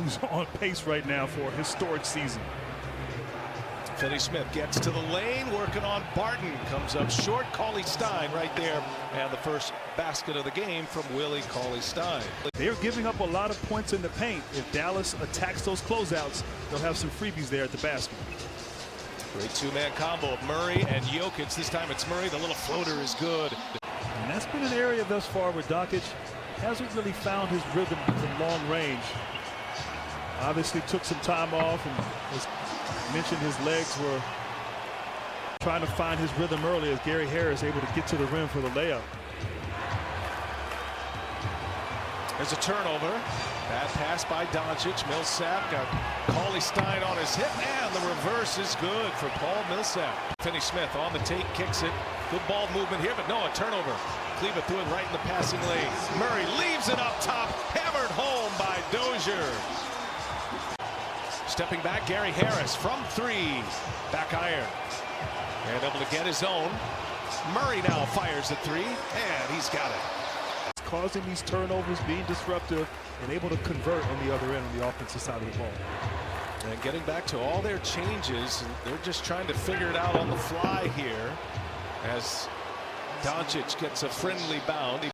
who's on pace right now for a historic season. Finney Smith gets to the lane, working on Barton. Comes up short. Cauley-Stein right there. And the first basket of the game from Willie Cauley-Stein. They're giving up a lot of points in the paint. If Dallas attacks those closeouts, they'll have some freebies there at the basket. Great two-man combo of Murray and Jokic. This time it's Murray. The little floater is good. And that's been an area thus far where Doncic hasn't really found his rhythm from long range. Obviously took some time off, and as mentioned, his legs were trying to find his rhythm early as Gary Harris able to get to the rim for the layup. There's a turnover. Bad pass by Doncic. Millsap got Cauley-Stein on his hip, and the reverse is good for Paul Millsap. Finney Smith on the take, kicks it. Good ball movement here, but no, a turnover. Cleveland threw it right in the passing lane. Murray leaves it up top, hammered home by Dozier. Stepping back, Gary Harris from three. Back iron. And able to get his own. Murray now fires at three, and he's got it. Causing these turnovers, being disruptive, and able to convert on the other end on the offensive side of the ball. And getting back to all their changes, they're just trying to figure it out on the fly here as Doncic gets a friendly bound. And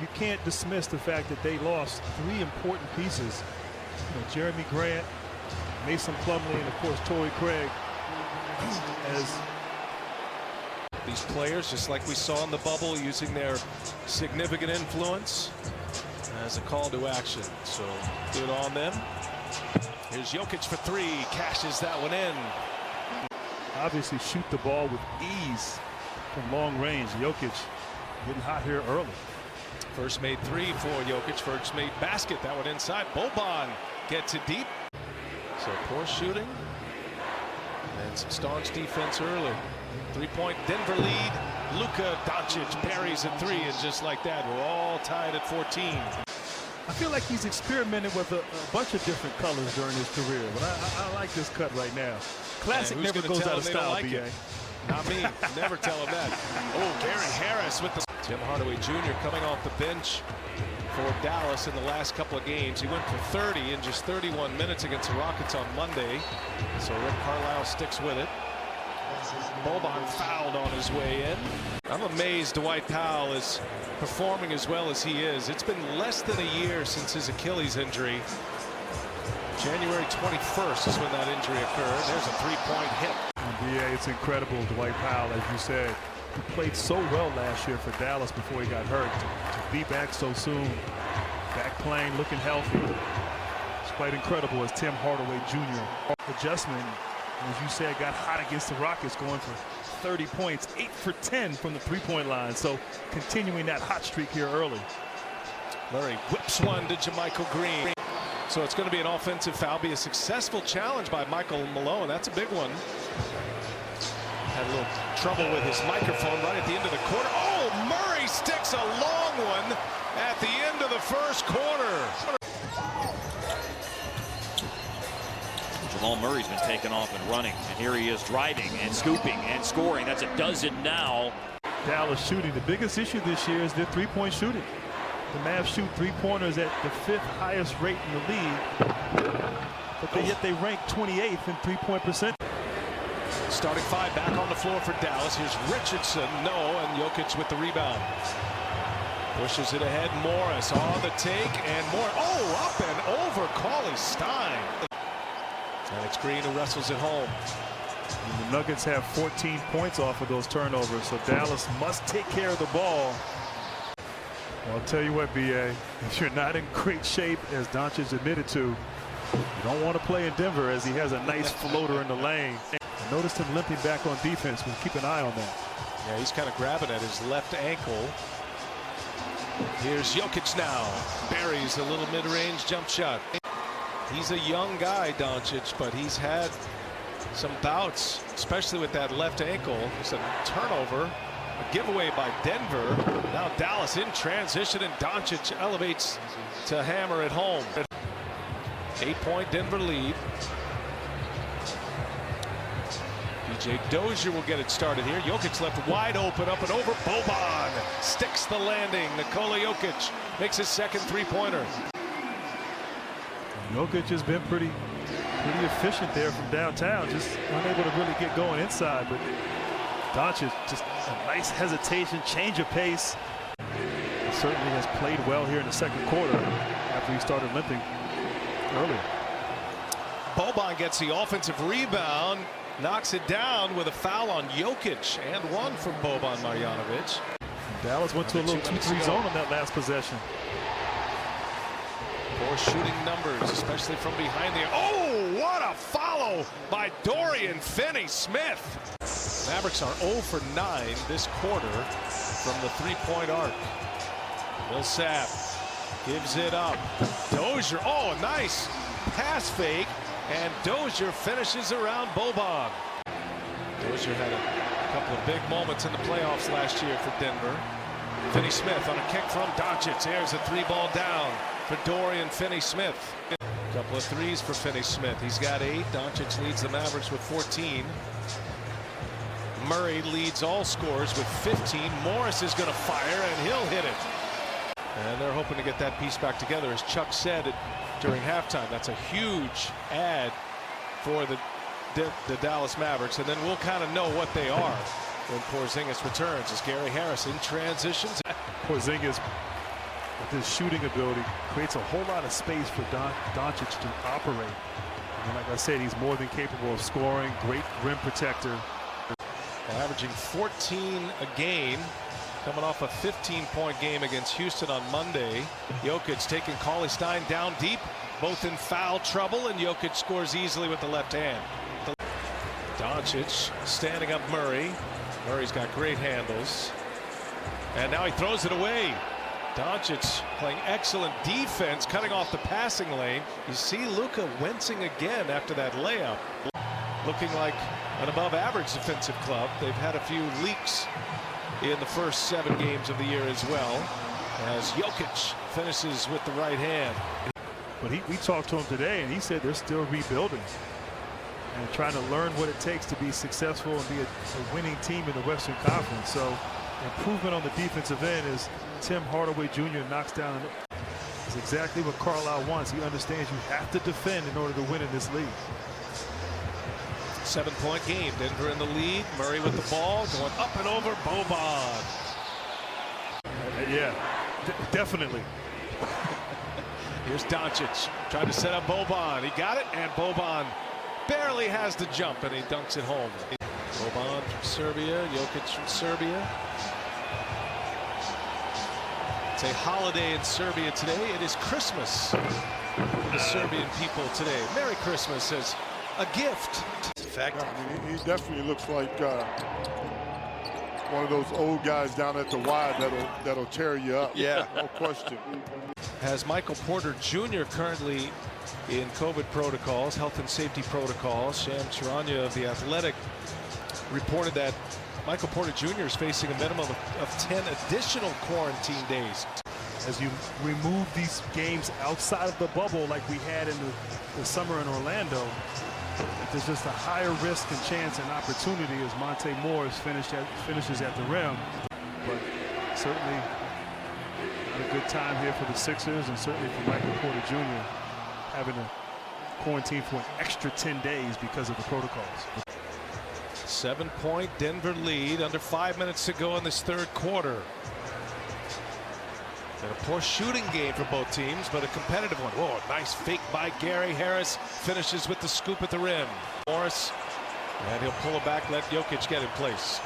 you can't dismiss the fact that they lost three important pieces. Jeremy Grant, Mason Plumlee, and of course Torrey Craig. As these players, just like we saw in the bubble, using their significant influence as a call to action. So good on them. Here's Jokic for three, cashes that one in. Obviously shoot the ball with ease from long range. Jokic getting hot here early. First made three for Jokic, first made basket. That one inside. Boban gets it deep. So poor shooting and some staunch defense early. 3-point Denver lead. Luka Doncic parries at three, and just like that, we're all tied at 14. I feel like he's experimented with a bunch of different colors during his career, but I like this cut right now. Classic never goes out of style, like BA. Not me. Never tell him that. Oh, Gary Harris with the... Tim Hardaway Jr. coming off the bench for Dallas in the last couple of games. He went for 30 in just 31 minutes against the Rockets on Monday. So Rick Carlisle sticks with it. Boban fouled on his way in. I'm amazed Dwight Powell is performing as well as he is. It's been less than a year since his Achilles injury. January 21st is when that injury occurred. There's a three-point hit. Yeah, it's incredible, Dwight Powell, as you said. He played so well last year for Dallas before he got hurt. To be back so soon, back playing, looking healthy. It's quite incredible as Tim Hardaway Jr. adjustment, as you said, got hot against the Rockets, going for 30 points, 8 for 10 from the three-point line. So continuing that hot streak here early. Murray whips one to JaMychal Green. So it's going to be an offensive foul, be a successful challenge by Michael Malone. That's a big one. Had a little trouble with his microphone right at the end of the quarter. Oh, Murray sticks a long one at the end of the first quarter. Jamal Murray's been taken off and running, and here he is driving and scooping and scoring. That's a dozen now. Dallas shooting. The biggest issue this year is their three-point shooting. The Mavs shoot three-pointers at the 5th highest rate in the league, but yet they rank 28th in three-point percent. Starting five back on the floor for Dallas. Here's Richardson, no, and Jokic with the rebound. Pushes it ahead. Morris on the take, and more. Oh, up and over Cauley-Stein. And it's Green who wrestles it home. And the Nuggets have 14 points off of those turnovers, so Dallas must take care of the ball. Well, I'll tell you what, BA, if you're not in great shape, as Doncic admitted to, you don't want to play in Denver, as he has a nice floater in the lane. I noticed him limping back on defense, but keep an eye on that. Yeah, he's kind of grabbing at his left ankle. Here's Jokic now. Buries a little mid-range jump shot. He's a young guy, Doncic, but he's had some bouts, especially with that left ankle. It's a turnover, a giveaway by Denver. Now Dallas in transition, and Doncic elevates to hammer it home. 8-point Denver lead. PJ Dozier will get it started here. Jokic left wide open, up and over. Boban sticks the landing. Nikola Jokic makes his second three-pointer. Jokic has been pretty efficient there from downtown, just unable to really get going inside. But Doncic, just a nice hesitation, change of pace. He certainly has played well here in the second quarter after he started limping earlier. Boban gets the offensive rebound, knocks it down with a foul on Jokic, and one from Boban Marjanovic. Dallas went to a little 2-3 zone on that last possession. Poor shooting numbers, especially from behind the. Oh, what a follow by Dorian Finney-Smith. Mavericks are 0 for 9 this quarter from the three-point arc. Millsap gives it up. Dozier, oh, nice pass fake, and Dozier finishes around Boban. Dozier had a couple of big moments in the playoffs last year for Denver. Finney-Smith on a kick from Doncic. Here's a three-ball down for Dorian Finney-Smith. A couple of threes for Finney-Smith. He's got 8. Doncic leads the Mavericks with 14. Murray leads all scorers with 15. Morris is going to fire, and he'll hit it. And they're hoping to get that piece back together. As Chuck said during halftime, that's a huge add for the Dallas Mavericks. And then we'll kind of know what they are when Porzingis returns, as Gary Harris in transitions. Porzingis, with his shooting ability, creates a whole lot of space for Doncic to operate. And like I said, he's more than capable of scoring. Great rim protector. Averaging 14 a game, coming off a 15-point game against Houston on Monday. Jokic taking Cauley-Stein down deep, both in foul trouble, and Jokic scores easily with the left hand. Doncic standing up Murray. Murray's got great handles. And now he throws it away. Doncic playing excellent defense, cutting off the passing lane. You see Luka wincing again after that layup. Looking like an above-average defensive club. They've had a few leaks in the first 7 games of the year as well, as Jokic finishes with the right hand. But we talked to him today, and he said they're still rebuilding and trying to learn what it takes to be successful and be a winning team in the Western Conference. So improvement on the defensive end as Tim Hardaway Jr. knocks down. It's exactly what Carlisle wants. He understands you have to defend in order to win in this league. 7-point game. Denver in the lead. Murray with the ball going up and over Boban. Yeah, definitely. Here's Doncic trying to set up Boban. He got it, and Boban barely has the jump, and he dunks it home. Boban from Serbia, Jokic from Serbia. It's a holiday in Serbia today. It is Christmas for the Serbian people today. Merry Christmas as a gift. Effect. I mean, he definitely looks like one of those old guys down at the Y that'll tear you up. Yeah, no question. Has Michael Porter Jr. currently in COVID protocols, health and safety protocols. Sham Charania of The Athletic reported that Michael Porter Jr. is facing a minimum of 10 additional quarantine days. As you remove these games outside of the bubble like we had in the summer in Orlando, there's just a higher risk and chance and opportunity as Monte Morris finishes at the rim. But certainly not a good time here for the Sixers, and certainly for Michael Porter Jr. having to quarantine for an extra 10 days because of the protocols. 7-point Denver lead, under 5 minutes to go in this third quarter. And a poor shooting game for both teams, but a competitive one. Whoa, nice fake by Gary Harris. Finishes with the scoop at the rim. Morris, and he'll pull it back, let Jokic get in place.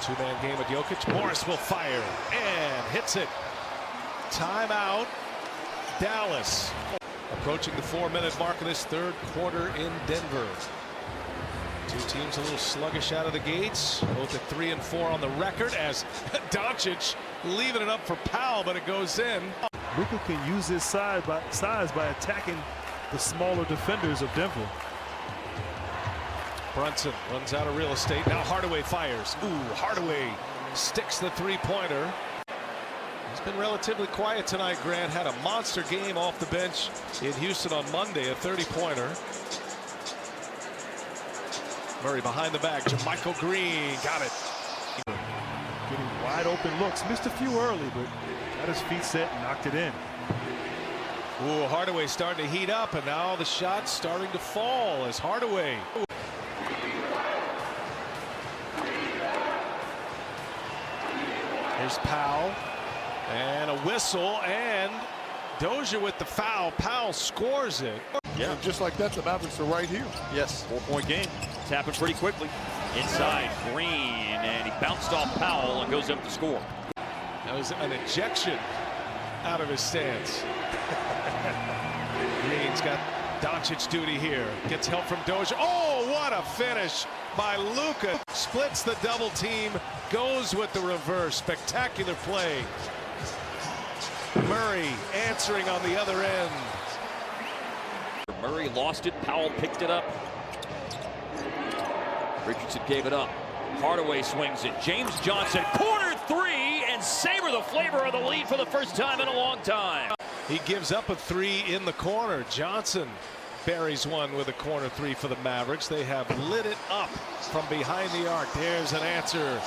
2-man game with Jokic. Morris will fire and hits it. Timeout, Dallas. Approaching the 4-minute mark of this third quarter in Denver. Two teams a little sluggish out of the gates, both at 3 and 4 on the record, as Doncic leaving it up for Powell, but it goes in. Luka can use his size by attacking the smaller defenders of Denver. Brunson runs out of real estate. Now Hardaway fires. Ooh, Hardaway sticks the three-pointer. He's been relatively quiet tonight, Grant. Had a monster game off the bench in Houston on Monday, a 30-pointer. Murray behind the back. JaMychal Green got it. Getting wide open looks. Missed a few early, but got his feet set and knocked it in. Ooh, Hardaway starting to heat up, and now the shot's starting to fall as Hardaway. Here's Powell, and a whistle, and Dozier with the foul. Powell scores it. Yeah, and just like that, the Mavericks are right here. Yes, 4-point game. It's happened pretty quickly. Inside, Green, and he bounced off Powell and goes up to score. That was an ejection out of his stance. Green's got Doncic duty here. Gets help from Dozier. Oh, what a finish by Luka. Splits the double team, goes with the reverse. Spectacular play. Murray answering on the other end. Murray lost it. Powell picked it up. Richardson gave it up. Hardaway swings it. James Johnson, corner three, and savor the flavor of the lead for the first time in a long time. He gives up a three in the corner. Johnson buries one with a corner three for the Mavericks. They have lit it up from behind the arc. There's an answer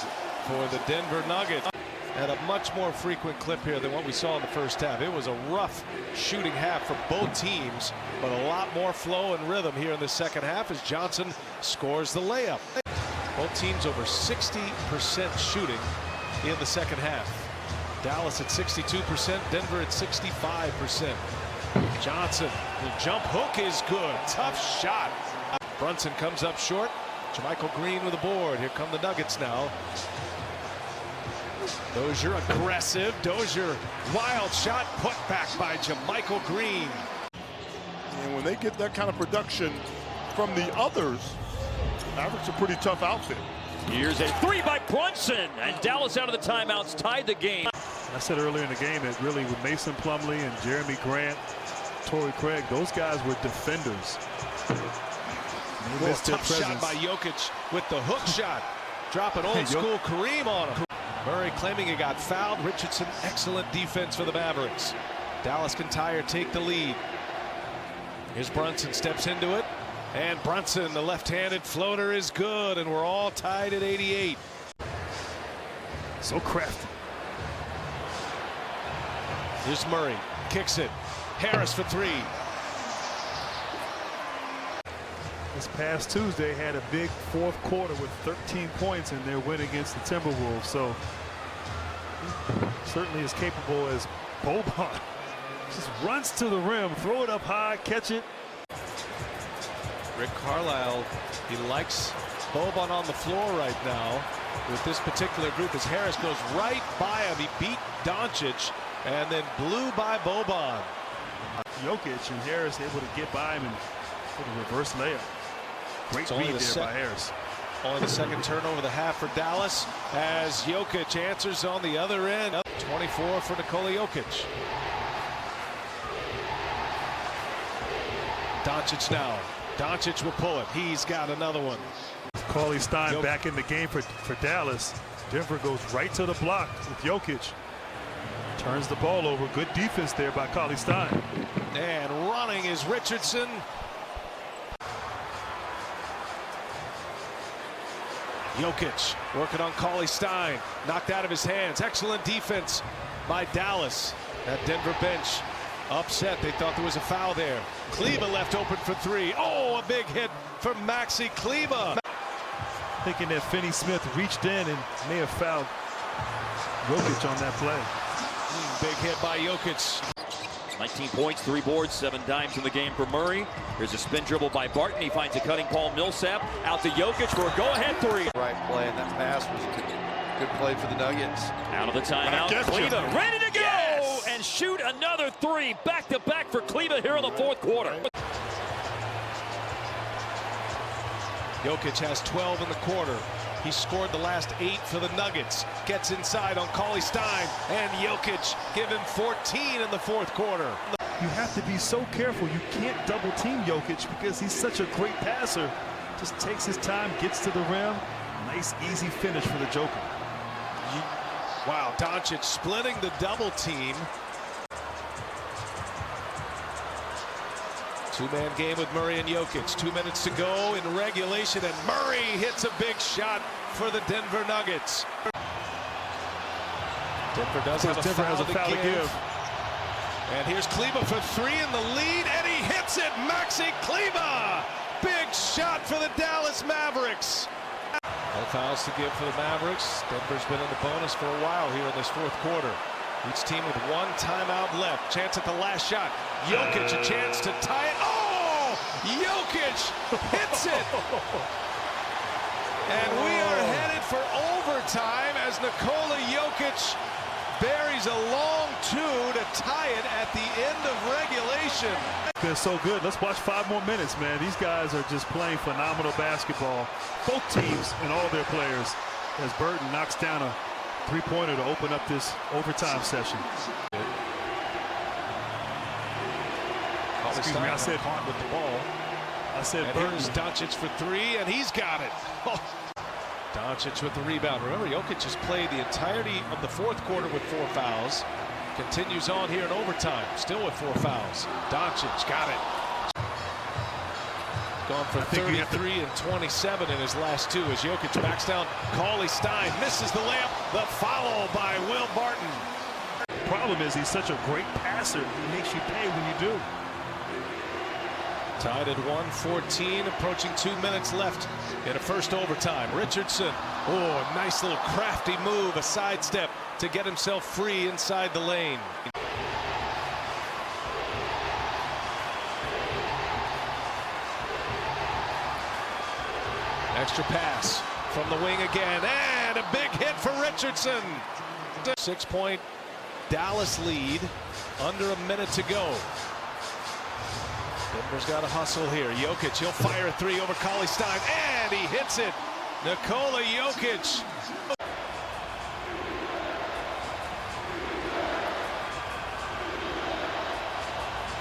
for the Denver Nuggets. At a much more frequent clip here than what we saw in the first half. It was a rough shooting half for both teams, but a lot more flow and rhythm here in the second half as Johnson scores the layup. Both teams over 60% shooting in the second half. Dallas at 62%, Denver at 65%. Johnson, the jump hook is good. Tough shot. Brunson comes up short. JaMychal Green with the board. Here come the Nuggets now. Dozier aggressive. Dozier, wild shot, put back by JaMychal Green. And when they get that kind of production from the others, Mavericks a pretty tough outfit. Here's a three by Brunson, and Dallas out of the timeouts tied the game. I said earlier in the game that really with Mason Plumlee and Jeremy Grant, Torrey Craig, those guys were defenders. Tough shot by Jokic with the hook shot. Dropping old school Kareem on him. Murray claiming he got fouled. Richardson, excellent defense for the Mavericks. Dallas can tie or take the lead. Here's Brunson, steps into it. And Brunson, the left-handed floater is good, and we're all tied at 88. So crafty. Here's Murray, kicks it. Harris for three. This past Tuesday had a big fourth quarter with 13 points in their win against the Timberwolves. So certainly as capable as Boban. Just runs to the rim, throw it up high, catch it. Rick Carlisle, he likes Boban on the floor right now with this particular group as Harris goes right by him. He beat Doncic and then blew by Boban. Jokic and Harris able to get by him and put a reverse layup. Great read there by Harris. Only the second turnover of the half for Dallas as Jokic answers on the other end. 24 for Nikola Jokic. Doncic now. Doncic will pull it. He's got another one. Cauley Stein back in the game for Dallas. Denver goes right to the block with Jokic. Turns the ball over. Good defense there by Cauley Stein. And running is Richardson. Jokic working on Cauley Stein. Knocked out of his hands. Excellent defense by Dallas. That Denver bench upset. They thought there was a foul there. Kleber left open for three. Oh, a big hit for Maxi Kleber. Thinking that Finney Smith reached in and may have fouled Jokic on that play. Big hit by Jokic. 19 points, 3 boards, 7 dimes in the game for Murray. Here's a spin dribble by Barton. He finds a cutting Paul Millsap. Out to Jokic for a go-ahead three. Right play, and that pass was a good play for the Nuggets. Out of the timeout, Kleber ready to go and shoot another three. Back-to-back for Kleber here in the fourth quarter. Jokic has 12 in the quarter. He scored the last 8 for the Nuggets. Gets inside on Cauley Stein, and Jokic give him 14 in the fourth quarter. You have to be so careful. You can't double team Jokic because he's such a great passer. Just takes his time, gets to the rim. Nice, easy finish for the Joker. Wow, Doncic splitting the double team. Two-man game with Murray and Jokic. 2 minutes to go in regulation, and Murray hits a big shot for the Denver Nuggets. Denver does have a foul to give. And here's Kleba for three in the lead, and he hits it. Maxi Kleba! Big shot for the Dallas Mavericks. No fouls to give for the Mavericks. Denver's been in the bonus for a while here in this fourth quarter. Each team with one timeout left. Chance at the last shot. Jokic a chance to tie it. Oh! Jokic hits it! And we are headed for overtime as Nikola Jokic buries a long two to tie it at the end of regulation. They're so good. Let's watch 5 more minutes, man. These guys are just playing phenomenal basketball. Both teams and all their players, as Burton knocks down a three-pointer to open up this overtime session. Excuse me, I said caught with the ball. I said and Burton. Here's Doncic for three, and he's got it. Oh. Doncic with the rebound. Remember, Jokic has played the entirety of the fourth quarter with 4 fouls. Continues on here in overtime, still with 4 fouls. Doncic got it. Gone for 33 and 27 in his last 2 as Jokic backs down. Cauley Stein misses the layup. The foul by Will Barton. Problem is he's such a great passer. He makes you pay when you do. Tied at 1:14, approaching 2 minutes left in a first overtime. Richardson, oh, a nice little crafty move, a sidestep to get himself free inside the lane. Extra pass from the wing again, and a big hit for Richardson. 6-point Dallas lead, under a minute to go. Denver's got to hustle here. Jokic, he'll fire a 3 over Cauley Stein, and he hits it. Nikola Jokic.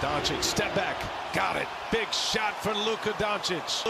Doncic, step back, got it. Big shot for Luka Doncic.